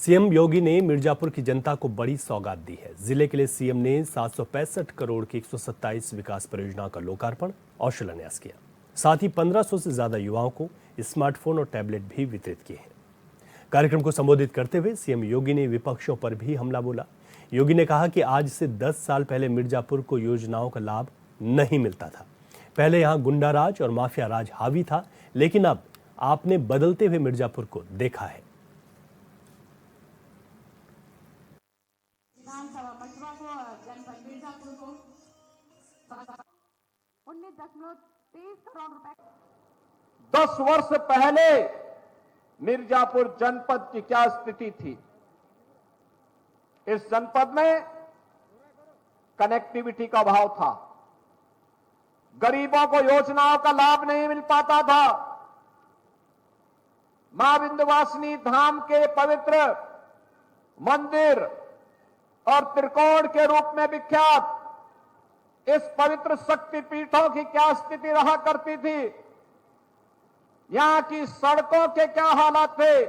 CM योगी ने मिर्जापुर की जनता को बड़ी सौगात दी है। जिले के लिए सीएम ने 765 करोड़ की 127 विकास परियोजनाओं का लोकार्पण और शिलान्यास किया। साथ ही 1500 से ज्यादा युवाओं को स्मार्टफोन और टैबलेट भी वितरित किए हैं। कार्यक्रम को संबोधित करते हुए सीएम योगी ने विपक्षों पर भी हमला बोला। योगी ने कहा कि आज से 10 साल पहले मिर्जापुर को योजनाओं का लाभ नहीं मिलता था। पहले यहाँ गुंडा राज और माफिया राज हावी था, लेकिन अब आपने बदलते हुए मिर्जापुर को देखा है। विधानसभा मछुआ को जनपद मिर्जापुर को 19.23 करोड़ रुपए। 10 वर्ष पहले मिर्जापुर जनपद की क्या स्थिति थी? इस जनपद में कनेक्टिविटी का अभाव था, गरीबों को योजनाओं का लाभ नहीं मिल पाता था। मां विंध्यवासिनी धाम के पवित्र मंदिर और त्रिकोण के रूप में विख्यात इस पवित्र शक्तिपीठों की क्या स्थिति रहा करती थी, यहां की सड़कों के क्या हालात थे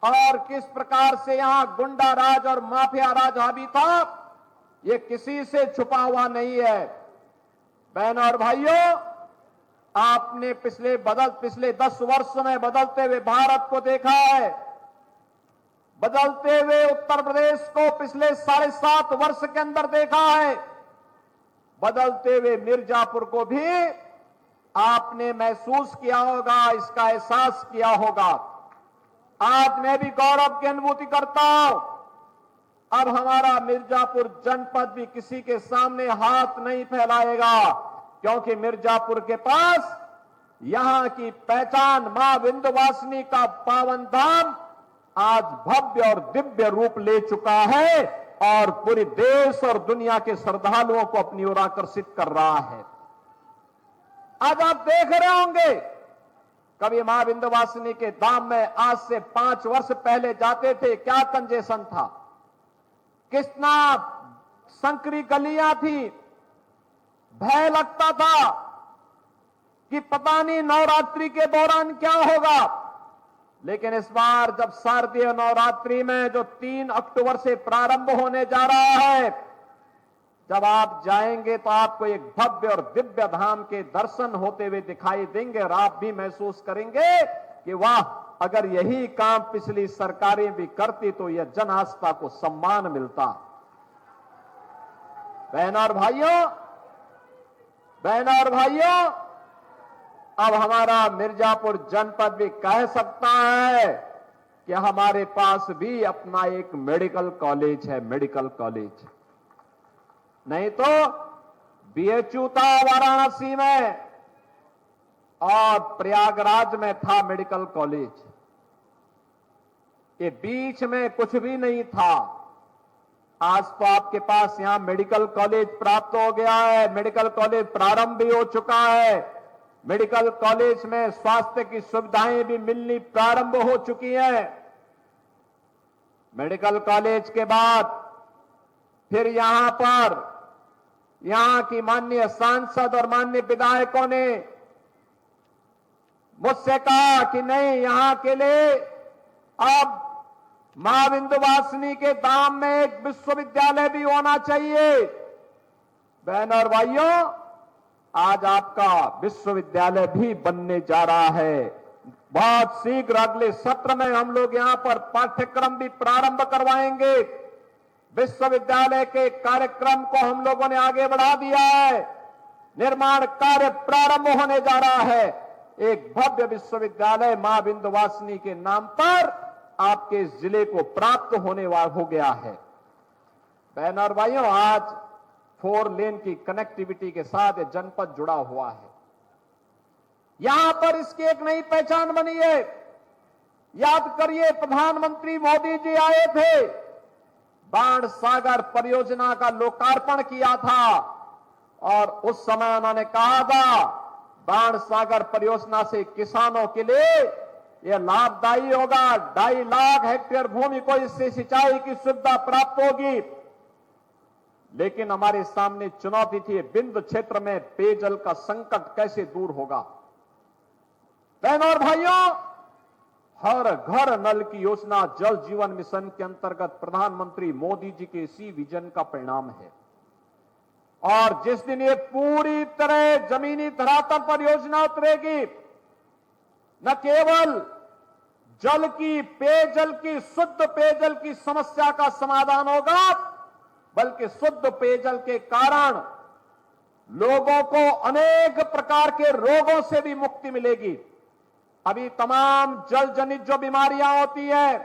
और किस प्रकार से यहां गुंडा राज और माफिया राज हावी था, यह किसी से छुपा हुआ नहीं है। बहनों और भाइयों, आपने पिछले 10 वर्ष में बदलते हुए भारत को देखा है, बदलते हुए उत्तर प्रदेश को पिछले 7.5 वर्ष के अंदर देखा है, बदलते हुए मिर्जापुर को भी आपने महसूस किया होगा, इसका एहसास किया होगा। आज मैं भी गौरव की अनुभूति करता हूं, अब हमारा मिर्जापुर जनपद भी किसी के सामने हाथ नहीं फैलाएगा, क्योंकि मिर्जापुर के पास यहां की पहचान मां विंध्यवासिनी का पावन धाम आज भव्य और दिव्य रूप ले चुका है और पूरे देश और दुनिया के श्रद्धालुओं को अपनी ओर आकर्षित कर रहा है। आज आप देख रहे होंगे, कभी मां विंध्यवासिनी के धाम में आज से 5 वर्ष पहले जाते थे, क्या कंजेशन था, कितना संकरी गलियां थी, भय लगता था कि पता नहीं नवरात्रि के दौरान क्या होगा। लेकिन इस बार जब शारदीय नवरात्रि में जो 3 अक्टूबर से प्रारंभ होने जा रहा है, जब आप जाएंगे तो आपको एक भव्य और दिव्य धाम के दर्शन होते हुए दिखाई देंगे और आप भी महसूस करेंगे कि वाह, अगर यही काम पिछली सरकारें भी करती तो यह जन आस्था को सम्मान मिलता। बहनों और भाइयों, अब हमारा मिर्जापुर जनपद भी कह सकता है कि हमारे पास भी अपना एक मेडिकल कॉलेज है। मेडिकल कॉलेज नहीं तो बीएचयू था वाराणसी में और प्रयागराज में था मेडिकल कॉलेज, ये बीच में कुछ भी नहीं था। आज तो आपके पास यहां मेडिकल कॉलेज प्राप्त हो गया है, मेडिकल कॉलेज प्रारंभ भी हो चुका है, मेडिकल कॉलेज में स्वास्थ्य की सुविधाएं भी मिलनी प्रारंभ हो चुकी हैं। मेडिकल कॉलेज के बाद फिर यहां की माननीय सांसद और माननीय विधायकों ने मुझसे कहा कि नहीं, यहां के लिए अब मां विंध्यवासिनी के धाम में एक विश्वविद्यालय भी होना चाहिए। बहनों और भाइयों, आज आपका विश्वविद्यालय भी बनने जा रहा है। बहुत शीघ्र अगले सत्र में हम लोग यहां पर पाठ्यक्रम भी प्रारंभ करवाएंगे। विश्वविद्यालय के कार्यक्रम को हम लोगों ने आगे बढ़ा दिया है, निर्माण कार्य प्रारंभ होने जा रहा है। एक भव्य विश्वविद्यालय मां विंध्यवासिनी के नाम पर आपके जिले को प्राप्त होने वाला हो गया है। बहनों और भाइयों, आज 4 लेन की कनेक्टिविटी के साथ यह जनपद जुड़ा हुआ है। यहां पर इसकी एक नई पहचान बनी है। याद करिए, प्रधानमंत्री मोदी जी आए थे, बाण सागर परियोजना का लोकार्पण किया था और उस समय उन्होंने कहा था, बाण सागर परियोजना से किसानों के लिए यह लाभदायी होगा। 2.5 लाख हेक्टेयर भूमि को इससे सिंचाई की सुविधा प्राप्त होगी। लेकिन हमारे सामने चुनौती थी, बिंद क्षेत्र में पेयजल का संकट कैसे दूर होगा। बहनों और भाइयों, हर घर नल की योजना जल जीवन मिशन के अंतर्गत प्रधानमंत्री मोदी जी के इसी विजन का परिणाम है। और जिस दिन ये पूरी तरह जमीनी धरातल पर योजना उतरेगी, न केवल जल की, पेयजल की, शुद्ध पेयजल की समस्या का समाधान होगा, बल्कि शुद्ध पेयजल के कारण लोगों को अनेक प्रकार के रोगों से भी मुक्ति मिलेगी। अभी तमाम जल जनित जो बीमारियां होती है,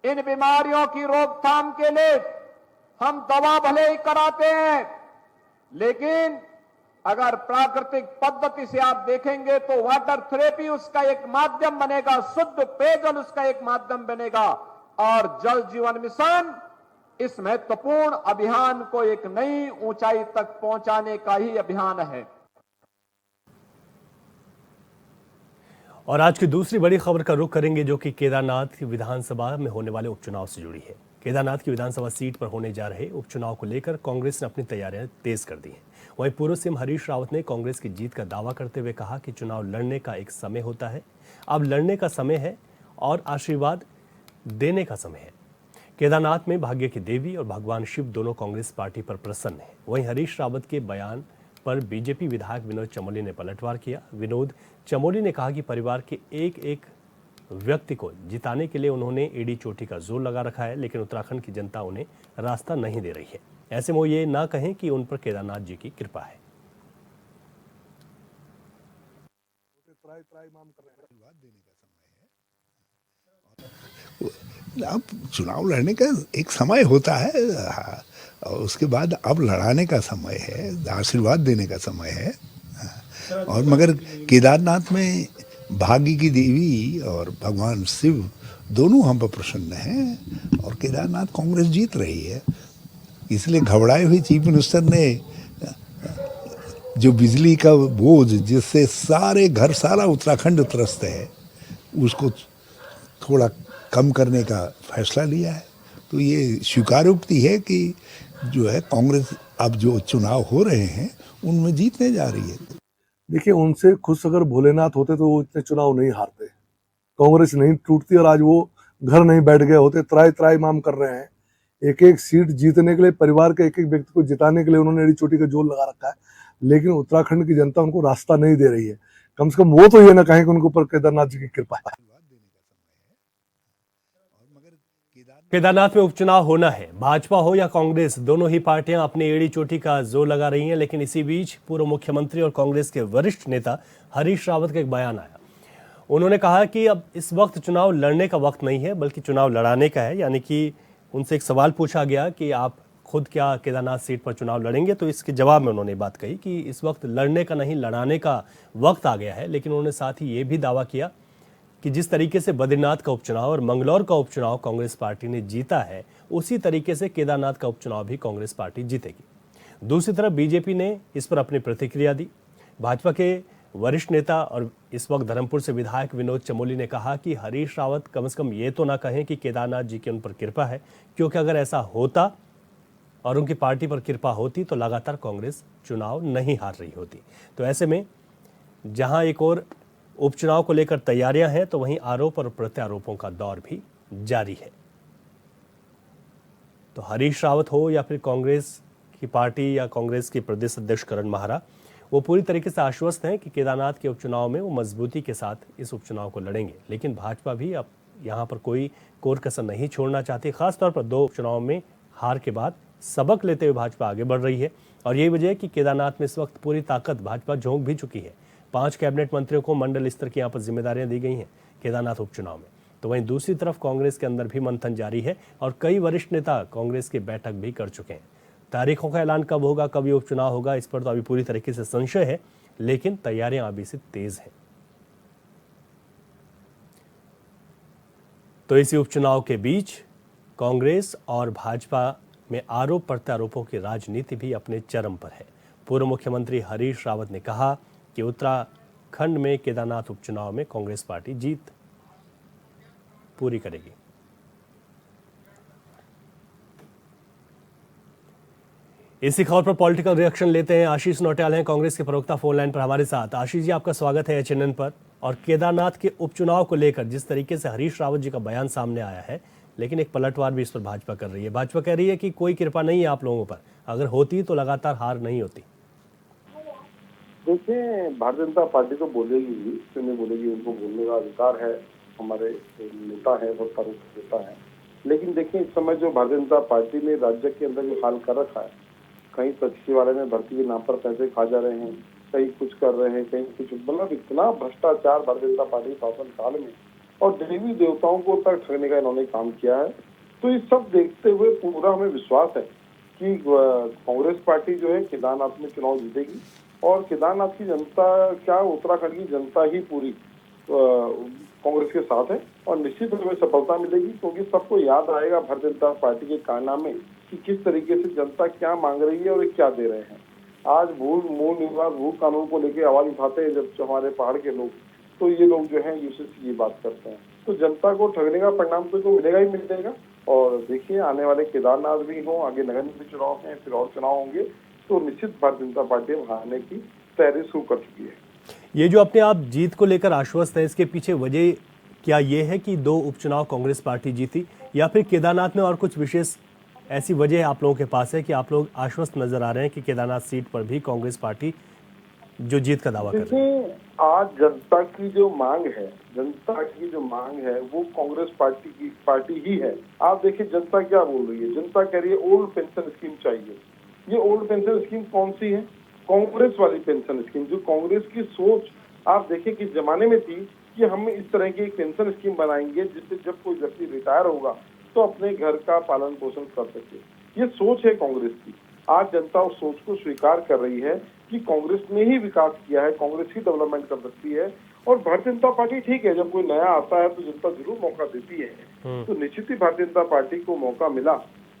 इन बीमारियों की रोकथाम के लिए हम दवा भले ही कराते हैं, लेकिन अगर प्राकृतिक पद्धति से आप देखेंगे तो वाटर थेरेपी उसका एक माध्यम बनेगा, शुद्ध पेयजल उसका एक माध्यम बनेगा। और जल जीवन मिशन इस महत्वपूर्ण अभियान को एक नई ऊंचाई तक पहुंचाने का ही अभियान है। और आज की दूसरी बड़ी खबर का रुख करेंगे, जो कि केदारनाथ विधानसभा में होने वाले उपचुनाव से जुड़ी है। केदारनाथ की विधानसभा सीट पर होने जा रहे उपचुनाव को लेकर कांग्रेस ने अपनी तैयारियां तेज कर दी हैं। वहीं पूर्व सीएम हरीश रावत ने कांग्रेस की जीत का दावा करते हुए कहा कि चुनाव लड़ने का एक समय होता है, अब लड़ने का समय है और आशीर्वाद देने का समय है। केदारनाथ में भाग्य की देवी और भगवान शिव दोनों कांग्रेस पार्टी पर प्रसन्न हैं। वहीं हरीश रावत के बयान पर बीजेपी विधायक विनोद चमोली ने पलटवार किया। विनोद चमोली ने कहा कि परिवार के एक एक व्यक्ति को जिताने के लिए उन्होंने एड़ी चोटी का जोर लगा रखा है, लेकिन उत्तराखंड की जनता उन्हें रास्ता नहीं दे रही है। ऐसे में वो ये ना कहें कि उन पर केदारनाथ जी की कृपा है। अब चुनाव लड़ने का एक समय होता है, और उसके बाद अब लड़ाने का समय है, आशीर्वाद देने का समय है। और मगर केदारनाथ में भाग्य की देवी और भगवान शिव दोनों हम पर प्रसन्न हैं, और केदारनाथ कांग्रेस जीत रही है। इसलिए घबराए हुए चीफ मिनिस्टर ने जो बिजली का बोझ जिससे सारे घर, सारा उत्तराखंड त्रस्त है, उसको थोड़ा कम करने का फैसला लिया है। तो ये स्वीकारोक्ति है कि जो है कांग्रेस अब जो चुनाव हो रहे हैं उनमें जीतने जा रही है। देखिए, उनसे खुश अगर भोलेनाथ होते तो वो इतने चुनाव नहीं हारते, कांग्रेस नहीं टूटती और आज वो घर नहीं बैठ गए होते। त्राई त्राई माम कर रहे हैं, एक एक सीट जीतने के लिए, परिवार के एक एक व्यक्ति को जिताने के लिए उन्होंने एड़ी चोटी का जोर लगा रखा है, लेकिन उत्तराखंड की जनता उनको रास्ता नहीं दे रही है। कम से कम वो तो ये ना कहें कि उनके ऊपर केदारनाथ जी की कृपा है। केदारनाथ में उपचुनाव होना है, भाजपा हो या कांग्रेस, दोनों ही पार्टियां अपनी एड़ी चोटी का जोर लगा रही हैं। लेकिन इसी बीच पूर्व मुख्यमंत्री और कांग्रेस के वरिष्ठ नेता हरीश रावत का एक बयान आया। उन्होंने कहा कि अब इस वक्त चुनाव लड़ने का वक्त नहीं है, बल्कि चुनाव लड़ाने का है। यानी कि उनसे एक सवाल पूछा गया कि आप खुद क्या केदारनाथ सीट पर चुनाव लड़ेंगे, तो इसके जवाब में उन्होंने बात कही कि इस वक्त लड़ने का नहीं, लड़ाने का वक्त आ गया है। लेकिन उन्होंने साथ ही ये भी दावा किया कि जिस तरीके से बद्रीनाथ का उपचुनाव और मंगलौर का उपचुनाव कांग्रेस पार्टी ने जीता है, उसी तरीके से केदारनाथ का उपचुनाव भी कांग्रेस पार्टी जीतेगी। दूसरी तरफ बीजेपी ने इस पर अपनी प्रतिक्रिया दी। भाजपा के वरिष्ठ नेता और इस वक्त धर्मपुर से विधायक विनोद चमोली ने कहा कि हरीश रावत कम से कम ये तो ना कहें कि केदारनाथ जी की उन पर कृपा है, क्योंकि अगर ऐसा होता और उनकी पार्टी पर कृपा होती तो लगातार कांग्रेस चुनाव नहीं हार रही होती। तो ऐसे में जहां एक और उपचुनाव को लेकर तैयारियां हैं, तो वहीं आरोप और प्रत्यारोपों का दौर भी जारी है। तो हरीश रावत हो या फिर कांग्रेस की पार्टी या कांग्रेस के प्रदेश अध्यक्ष करण माहरा, वो पूरी तरीके से आश्वस्त हैं कि केदारनाथ के उपचुनाव में वो मजबूती के साथ इस उपचुनाव को लड़ेंगे। लेकिन भाजपा भी अब यहाँ पर कोई कोर कसर नहीं छोड़ना चाहती। खासतौर पर 2 उपचुनाव में हार के बाद सबक लेते हुए भाजपा आगे बढ़ रही है, और यही वजह है कि केदारनाथ में इस वक्त पूरी ताकत भाजपा झोंक भी चुकी है। 5 कैबिनेट मंत्रियों को मंडल स्तर की यहाँ पर जिम्मेदारियां दी गई हैं केदारनाथ उपचुनाव में। तो वहीं दूसरी तरफ कांग्रेस के अंदर भी मंथन जारी है और कई वरिष्ठ नेता कांग्रेस की बैठक भी कर चुके हैं। तारीखों का ऐलान कब होगा, कब ये उपचुनाव होगा, इस पर तो अभी पूरी तरीके से संशय है, लेकिन तैयारियां अभी से तेज हैं। तो इसी उपचुनाव के बीच कांग्रेस और भाजपा में आरोप प्रत्यारोपों की राजनीति भी अपने चरम पर है। पूर्व मुख्यमंत्री हरीश रावत ने कहा कि उत्तराखंड में केदारनाथ उपचुनाव में कांग्रेस पार्टी जीत पूरी करेगी। इसी खबर पर पॉलिटिकल रिएक्शन लेते हैं। आशीष नौटियाल हैं, कांग्रेस के प्रवक्ता, फोन लाइन पर हमारे साथ। आशीष जी, आपका स्वागत है HNN पर। और केदारनाथ के उपचुनाव को लेकर जिस तरीके से हरीश रावत जी का बयान सामने आया है, लेकिन एक पलटवार भी इस पर भाजपा कर रही है। भाजपा कह रही है कि कोई कृपा नहीं है आप लोगों पर, अगर होती तो लगातार हार नहीं होती। देखिए, भारतीय जनता पार्टी तो बोलेगी ही, क्यों नहीं बोलेगी, उनको बोलने का अधिकार है, हमारे नेता है, सत्तारूढ़ नेता है। लेकिन देखिए, इस समय जो भारतीय जनता पार्टी ने राज्य के अंदर जो हाल कर रखा है, कहीं सचिवालय में भर्ती के नाम पर पैसे खा जा रहे हैं, कहीं कुछ कर रहे हैं, कहीं कुछ, मतलब इतना भ्रष्टाचार भारतीय जनता पार्टी शासन काल में, और देवी देवताओं को तक ठगने का इन्होंने काम किया है। तो ये सब देखते हुए पूरा हमें विश्वास है कि कांग्रेस पार्टी जो है केदारनाथ में चुनाव जीतेगी, और केदारनाथ की जनता क्या, उत्तराखंड की जनता ही पूरी कांग्रेस के साथ है, और निश्चित रूप में सफलता मिलेगी, क्योंकि सबको याद आएगा भारतीय जनता पार्टी के कारनामे कि किस तरीके से जनता क्या मांग रही है और क्या दे रहे हैं। आज मूल निवास भू कानून को लेकर आवाज उठाते हैं जब हमारे पहाड़ के लोग, तो ये लोग जो है यूसेस ये बात करते हैं। तो जनता को ठगने का परिणाम तो मिलेगा ही मिलेगा। और देखिए, आने वाले केदारनाथ भी हो, आगे नगर निगम चुनाव हैं, फिर और चुनाव होंगे, तो निश्चित भारतीय जनता पार्टी हारने की तैयारी शुरू कर चुकी है। ये जो अपने आप जीत को लेकर आश्वस्त है, इसके पीछे वजह क्या ये है कि 2 उपचुनाव कांग्रेस पार्टी जीती, या फिर केदारनाथ में और कुछ विशेष ऐसी वजह आप लोगों के पास है कि आप लोग आश्वस्त नजर आ रहे हैं कि केदारनाथ सीट पर भी कांग्रेस पार्टी जो जीत का दावा कर रही है? देखिए, आज जनता की जो मांग है वो कांग्रेस पार्टी ही है। आप देखिए, जनता क्या बोल रही है, जनता कह रही है ओल्ड पेंशन स्कीम चाहिए। ये ओल्ड पेंशन स्कीम कौन सी है? कांग्रेस वाली पेंशन स्कीम, जो कांग्रेस की सोच आप देखिए किस जमाने में थी कि हम इस तरह की एक पेंशन स्कीम बनाएंगे जिससे जब कोई व्यक्ति रिटायर होगा तो अपने घर का पालन पोषण कर सके। ये सोच है कांग्रेस की। आज जनता उस सोच को स्वीकार कर रही है कि कांग्रेस ने ही विकास किया है, कांग्रेस ही डेवलपमेंट कर सकती है। और भारतीय जनता पार्टी, ठीक है, जब कोई नया आता है तो जनता जरूर मौका देती है। तो निश्चित ही भारतीय जनता पार्टी को मौका मिला।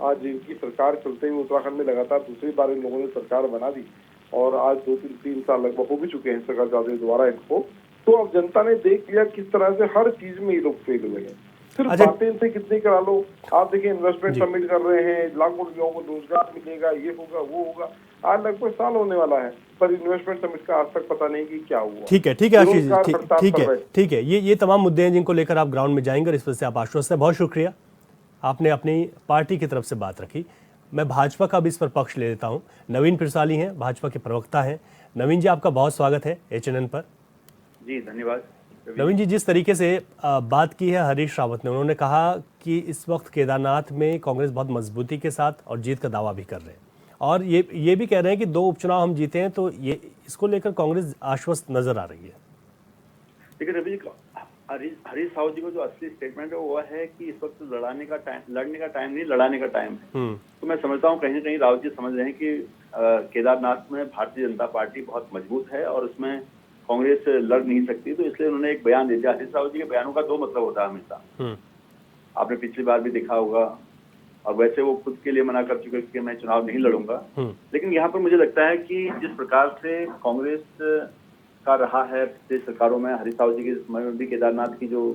आज इनकी सरकार चलते हुए उत्तराखंड में लगातार दूसरी बार इन लोगों ने सरकार बना दी, और आज 2-3 साल लगभग हो भी चुके हैं सरकार चलाते द्वारा इनको। तो अब जनता ने देख लिया किस तरह से हर चीज में ये लोग फेल हुए हैं। सिर्फ बातें इनसे कितनी करा लो। आप देखिए, इन्वेस्टमेंट सबमिट कर रहे हैं, लाखों लोगों को रोजगार मिलेगा, ये होगा वो होगा। आज लगभग साल होने वाला है, पर इन्वेस्टमेंट समिट का आज तक पता नहीं कि क्या हुआ। ठीक है आशीष जी, ठीक है। ये तमाम मुद्दे हैं जिनको लेकर आप ग्राउंड में जाएंगे और इस वजह से आप आश्वस्त हैं। बहुत शुक्रिया, आपने अपनी पार्टी की तरफ से बात रखी। मैं भाजपा का भी इस पर पक्ष ले लेता हूं। नवीन पिरसाली हैं, भाजपा के प्रवक्ता हैं। नवीन जी, आपका बहुत स्वागत है HNN पर। जी धन्यवाद। नवीन जी, जिस तरीके से बात की है हरीश रावत ने, उन्होंने कहा कि इस वक्त केदारनाथ में कांग्रेस बहुत मजबूती के साथ और जीत का दावा भी कर रहे हैं, और ये भी कह रहे हैं कि 2 उपचुनाव हम जीते हैं, तो ये इसको लेकर कांग्रेस आश्वस्त नजर आ रही है। देखिए रवि जी, हरीश रावत जी को जो असली स्टेटमेंट है वो है कि इस वक्त लड़ने का टाइम नहीं, लड़ाने का टाइम है। तो मैं समझता हूँ कहीं ना कहीं रावत जी समझ रहे हैं कि केदारनाथ में भारतीय जनता पार्टी बहुत मजबूत है और उसमें कांग्रेस लड़ नहीं सकती, तो इसलिए उन्होंने एक बयान दे दिया। हरीश रावत जी के बयानों का 2 मतलब होता है हमेशा। आपने पिछली बार भी देखा होगा, और वैसे वो खुद के लिए मना कर चुके कि मैं चुनाव नहीं लड़ूंगा। लेकिन यहाँ पर मुझे लगता है कि जिस प्रकार से कांग्रेस का रहा है पिछली सरकारों में, हरीश रावत जी के समय में भी केदारनाथ की जो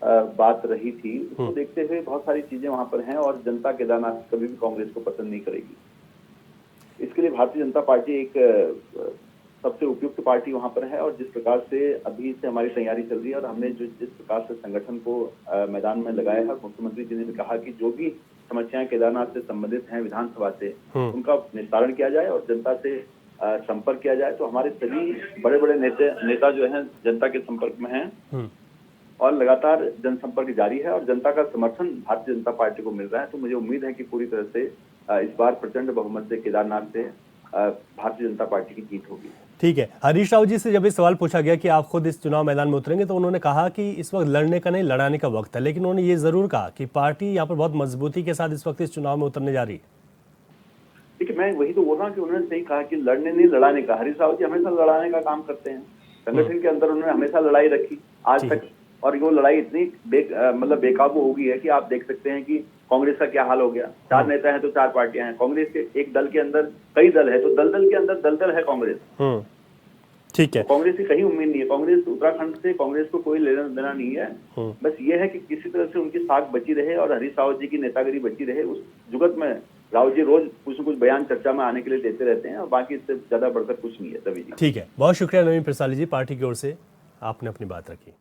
बात रही थी, उसको देखते हुए बहुत सारी चीजें वहां पर हैं, और जनता केदारनाथ कभी भी कांग्रेस को पसंद नहीं करेगी। इसके लिए भारतीय जनता पार्टी एक सबसे उपयुक्त पार्टी वहां पर है। और जिस प्रकार से अभी से हमारी तैयारी चल रही है, और हमने जिस प्रकार से संगठन को मैदान में लगाया है, मुख्यमंत्री जी ने भी कहा कि जो भी समस्याएं केदारनाथ से संबंधित हैं विधानसभा से, उनका निस्तारण किया जाए और जनता से संपर्क किया जाए। तो हमारे सभी बड़े बड़े नेता जो हैं जनता के संपर्क में हैं, और लगातार जनसंपर्क जारी है, और जनता का समर्थन भारतीय जनता पार्टी को मिल रहा है। तो मुझे उम्मीद है कि पूरी तरह से इस बार प्रचंड बहुमत से केदारनाथ से भारतीय जनता पार्टी की जीत होगी। ठीक है। हरीश रावत जी से जब ये सवाल पूछा गया कि आप खुद इस चुनाव मैदान में उतरेंगे, तो उन्होंने कहा कि इस वक्त लड़ने का नहीं, लड़ाने का वक्त है। लेकिन उन्होंने ये जरूर कहा कि पार्टी यहाँ पर बहुत मजबूती के साथ इस वक्त इस चुनाव में उतरने जा रही है। देखिए, मैं वही तो बोल रहा हूँ कि उन्होंने सही कहा कि लड़ने नहीं, लड़ाने का। हरीश रावत जी हमेशा लड़ाने का काम करते हैं। संगठन के अंदर उन्होंने हमेशा लड़ाई रखी आज तक, और वो लड़ाई इतनी मतलब बेकाबू हो गई है कि आप देख सकते हैं कि कांग्रेस का क्या हाल हो गया। 4 नेता हैं तो 4 पार्टियां हैं। कांग्रेस के एक दल के अंदर कई दल है, तो दलदल के अंदर दलदल है कांग्रेस। ठीक है। कांग्रेस की कहीं उम्मीद नहीं है। कांग्रेस उत्तराखंड से कांग्रेस को कोई लेना देना नहीं है। बस ये है कि किसी तरह से उनकी साख बची रहे और हरीश रावत जी की नेतागिरी बची रहे। उस जुगत में रावत जी रोज कुछ न कुछ बयान चर्चा में आने के लिए देते रहते हैं, और बाकी इससे ज्यादा बढ़कर कुछ नहीं है। तभी जी, ठीक है। बहुत शुक्रिया नवीन पिरसाली जी, पार्टी की ओर से आपने अपनी बात रखी।